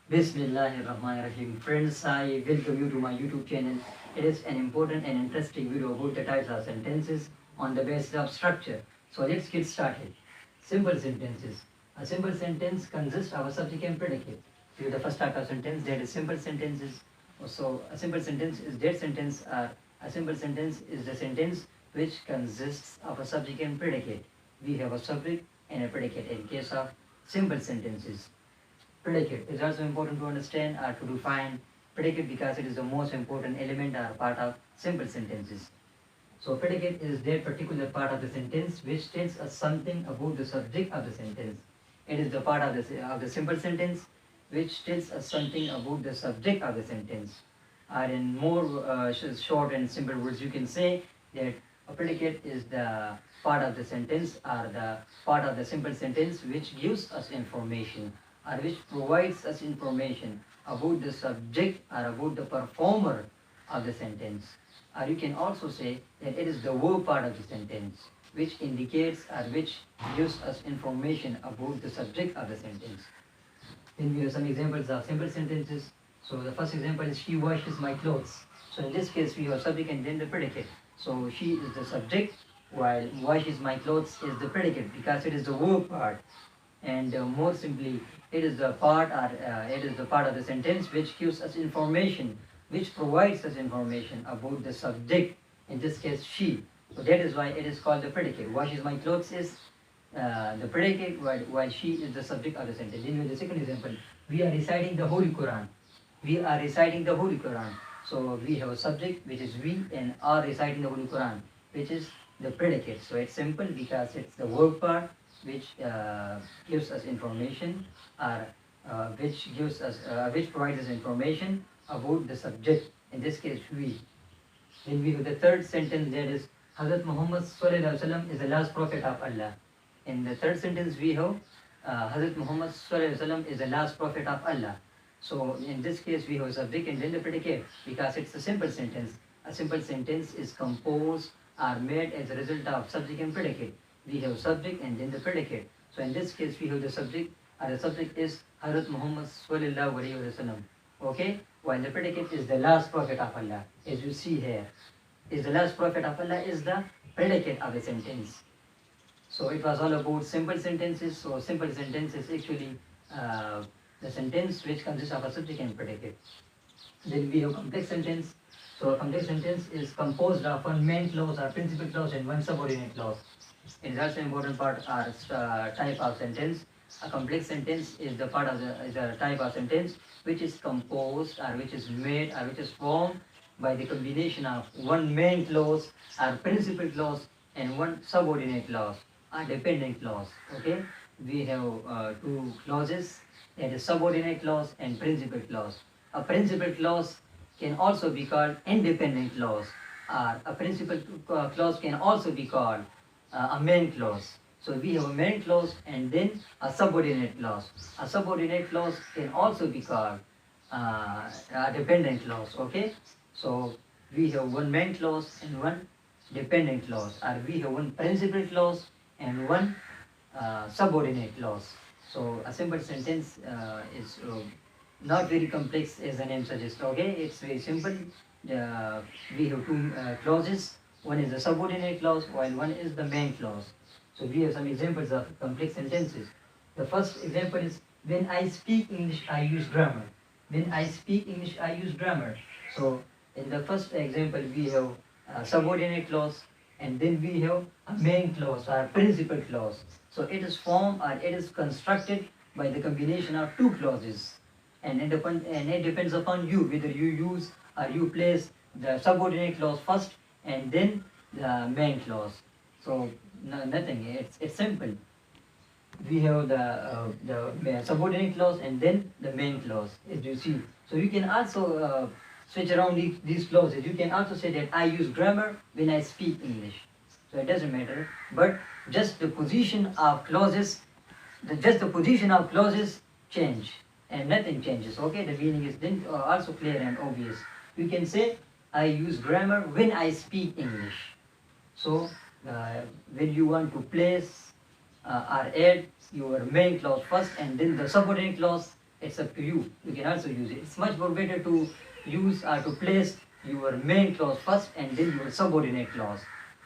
Bismillahirrahmanirrahim. Friends, I welcome you to my YouTube channel. It is an important and interesting video about the types of sentences on the basis of structure. So let's get started. Simple sentences. A simple sentence consists of a subject and predicate. This is the first type of sentence, that is simple sentences. So a simple sentence is that sentence, a simple sentence is the sentence which consists of a subject and predicate. We have a subject and a predicate in case of simple sentences. Predicate is also important to understand or to define predicate because it is the most important element or part of simple sentences. So predicate is that particular part of the sentence which tells us something about the subject of the sentence. It is the part of the simple sentence which tells us something about the subject of the sentence. Or in more short and simple words, you can say that a predicate is the part of the sentence or the part of the simple sentence which gives us information or which provides us information about the subject or about the performer of the sentence. Or you can also say that it is the verb part of the sentence which indicates or which gives us information about the subject of the sentence. Then we have some examples of simple sentences. So the first example is she washes my clothes. So in this case we have subject and then the predicate. So she is the subject while washes my clothes is the predicate because it is the verb part. And more simply, it is the part of the sentence which gives us information, which provides us information about the subject, in this case she. So that is why it is called the predicate. Washes my clothes is the predicate while she is the subject of the sentence. Then with the second example, we are reciting the Holy Quran. We are reciting the Holy Quran. So we have a subject which is we and are reciting the Holy Quran, which is the predicate. So it's simple because it's the verb part which gives us information or which provides us information about the subject, in this case we. Then we have the third sentence, that is Hazrat Muhammad Sallallahu Alaihi Wasallam is the last prophet of Allah. In the third sentence we have Hazrat Muhammad Sallallahu Alaihi Wasallam is the last prophet of Allah. So in this case we have subject and then the predicate because it's a simple sentence. A simple sentence is composed or made as a result of subject and predicate. We have subject and then the predicate. So in this case we have the subject, and the subject is Hazrat Muhammad Sallallahu Alaihi Wasallam. Okay, while the predicate is the last prophet of Allah, as you see here, is the last prophet of Allah is the predicate of the sentence. So it was all about simple sentences. So simple sentence is actually the sentence which consists of a subject and predicate. Then we have complex sentence. So a complex sentence is composed of one main clause or principal clause and one subordinate clause. It is also an important part or type of sentence. A complex sentence is the part of the type of sentence which is composed or which is made or which is formed by the combination of one main clause or principal clause and one subordinate clause or dependent clause. Okay, we have two clauses, that is subordinate clause and principal clause. A principal clause can also be called independent clause, or a principal clause can also be called a main clause. So we have a main clause and then a subordinate clause. A subordinate clause can also be called a dependent clause. Okay, so we have one main clause and one dependent clause, or we have one principal clause and one subordinate clause. So a simple sentence is not very complex as the name suggests. Okay, it's very simple. We have two clauses. One is the subordinate clause while one is the main clause. So we have some examples of complex sentences. The first example is when I speak English I use grammar. When I speak English I use grammar. So in the first example we have a subordinate clause and then we have a main clause or principal clause. So it is formed or it is constructed by the combination of two clauses. And it depends upon you whether you use or you place the subordinate clause first and then the main clause. So nothing, it's simple. We have the subordinate clause and then the main clause, as you see. So you can also switch around these clauses. You can also say that I use grammar when I speak English. So it doesn't matter, but just the position of clauses, change and nothing changes. Okay, the meaning is then also clear and obvious. You can say I use grammar when I speak English. So when you want to place or add your main clause first and then the subordinate clause, It's up to you. You can also use it. It's much more better to use or to place your main clause first and then your subordinate clause.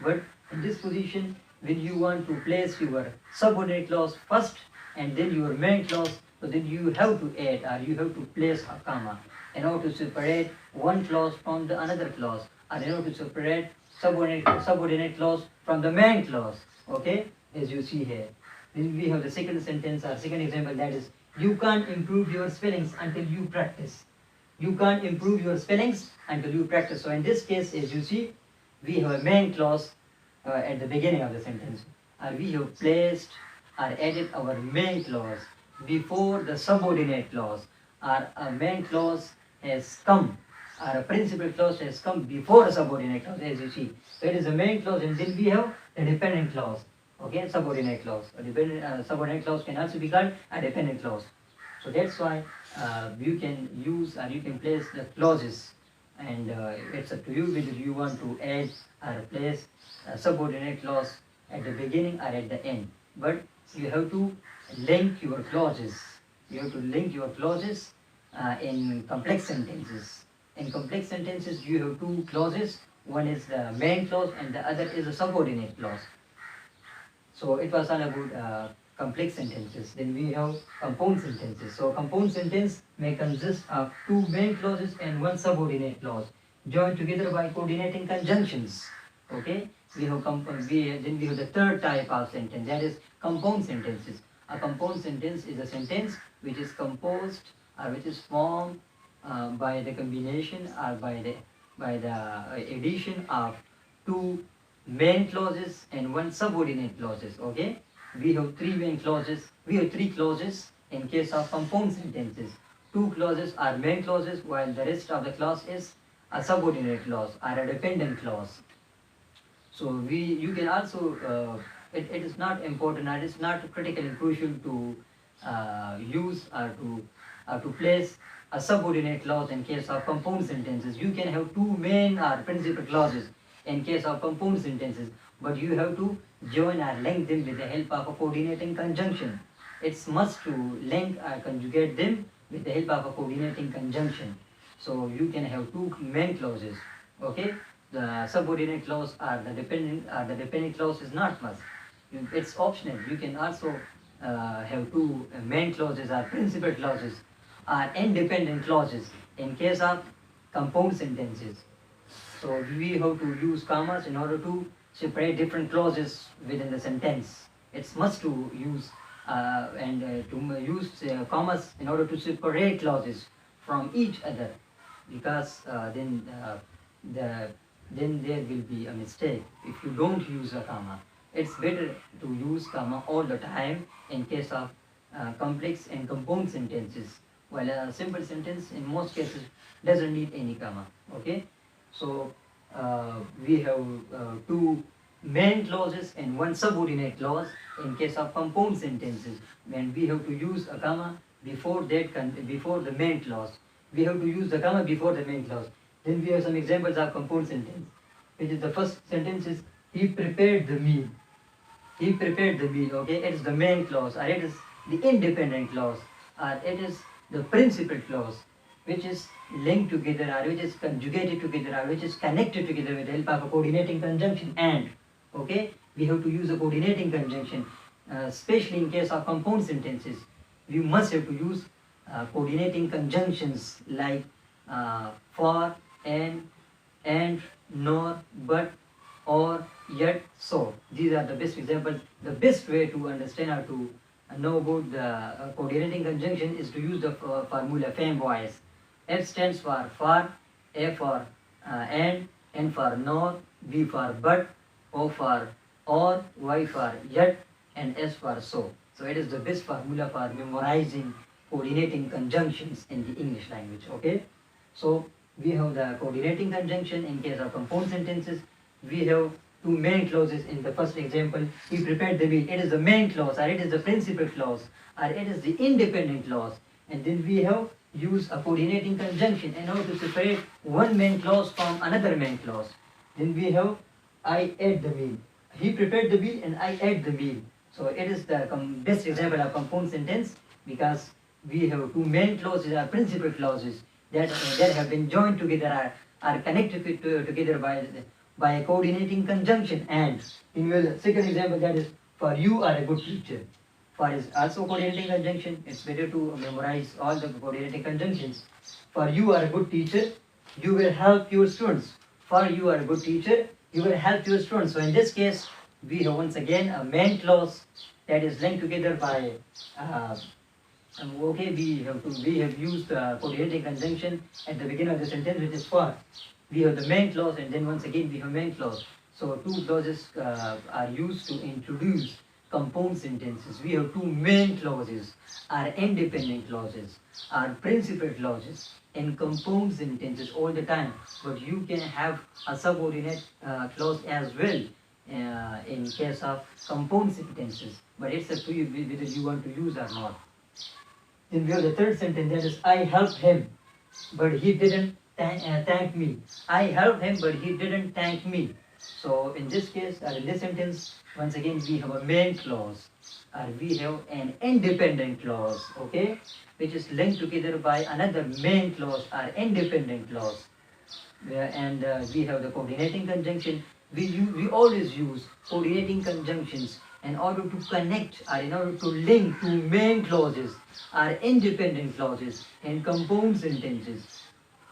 But in this position, when you want to place your subordinate clause first and then your main clause, so then you have to add or you have to place a comma in order to separate one clause from the another clause, or in order to separate subordinate clause from the main clause. Okay, as you see here. Then we have the second sentence or second example, that is, you can't improve your spellings until you practice. You can't improve your spellings until you practice. So in this case, as you see, we have a main clause at the beginning of the sentence. And we have placed or added our main clause before the subordinate clause. Or a main clause has come, or a principal clause has come before a subordinate clause, as you see. So it is a main clause, and then we have a dependent clause. Okay, subordinate clause. A subordinate clause can also be called a dependent clause. So that's why you can use or you can place the clauses, and it's up to you whether you want to add or place a subordinate clause at the beginning or at the end. But you have to link your clauses. You have to link your clauses in complex sentences. In complex sentences, you have two clauses. One is the main clause and the other is a subordinate clause. So it was all about complex sentences. Then we have compound sentences. So compound sentence may consist of two main clauses and one subordinate clause joined together by coordinating conjunctions. Okay. Then we have the third type of sentence, that is compound sentences. A compound sentence is a sentence which is composed or which is formed by the combination or by the addition of two main clauses and one subordinate clauses. Okay, we have three main clauses. We have three clauses in case of compound sentences. Two clauses are main clauses, while the rest of the clause is a subordinate clause or a dependent clause. So you can also it is not important, or it is not critically crucial to use or to place a subordinate clause in case of compound sentences. You can have two main or principal clauses in case of compound sentences, but you have to join or link them with the help of a coordinating conjunction. It's must to link or conjugate them with the help of a coordinating conjunction. So you can have two main clauses. Okay, the subordinate clause or the dependent clause is not must. It's optional. You can also have two main clauses or principal clauses or independent clauses in case of compound sentences. So we have to use commas in order to separate different clauses within the sentence. It's must to use commas in order to separate clauses from each other, because then there will be a mistake if you don't use a comma. It's better to use comma all the time in case of complex and compound sentences, while a simple sentence in most cases doesn't need any comma. Okay, so we have two main clauses and one subordinate clause in case of compound sentences, and we have to use a comma before the main clause. We have to use the comma before the main clause. Then we have some examples of compound sentence, which is the first sentence is, he prepared the meal. He prepared the meal. Okay, it is the main clause, or it is the independent clause, or it is the principal clause, which is linked together, or which is conjugated together, or which is connected together with the help of a coordinating conjunction and. Okay, we have to use a coordinating conjunction, especially in case of compound sentences. We must have to use coordinating conjunctions like for, and, nor, but, or, yet, so. These are the best examples. The best way to understand or to know about the coordinating conjunction is to use the formula FAMVOICE. F stands for, A for and, N for nor, B for but, O for or, Y for yet, and S for so. So it is the best formula for memorizing coordinating conjunctions in the English language. Okay, so we have the coordinating conjunction in case of compound sentences. We have two main clauses in the first example. He prepared the meal. It is the main clause, or it is the principal clause, or it is the independent clause. And then we have used a coordinating conjunction in order to separate one main clause from another main clause. Then we have I ate the meal. He prepared the meal and I ate the meal. So it is the best example of compound sentence, because we have two main clauses, are principal clauses that have been joined together, are connected together by a coordinating conjunction. And in your second example, that is, for you are a good teacher. For is also coordinating conjunction. It's better to memorize all the coordinating conjunctions. For you are a good teacher, you will help your students. For you are a good teacher, you will help your students. So in this case, we have once again a main clause that is linked together by okay, we have used coordinating conjunction at the beginning of the sentence, which is for. We have the main clause, and then once again we have main clause. So two clauses are used to introduce compound sentences. We have two main clauses, are independent clauses, are principal clauses, and compound sentences all the time. But you can have a subordinate clause as well in case of compound sentences. But it's up to you whether you want to use or not. Then we have the third sentence, that is, I helped him, but he didn't thank me. I helped him, but he didn't thank me. So in this case, in this sentence, once again we have a main clause, or we have an independent clause, okay, which is linked together by another main clause or independent clause. And we have the coordinating conjunction. We always use coordinating conjunctions in order to connect or in order to link two main clauses or independent clauses and compound sentences.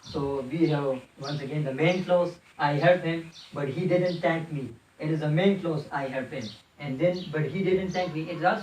So we have once again the main clause, I helped him, but he didn't thank me. It is the main clause, I helped him. And then, but he didn't thank me. It is also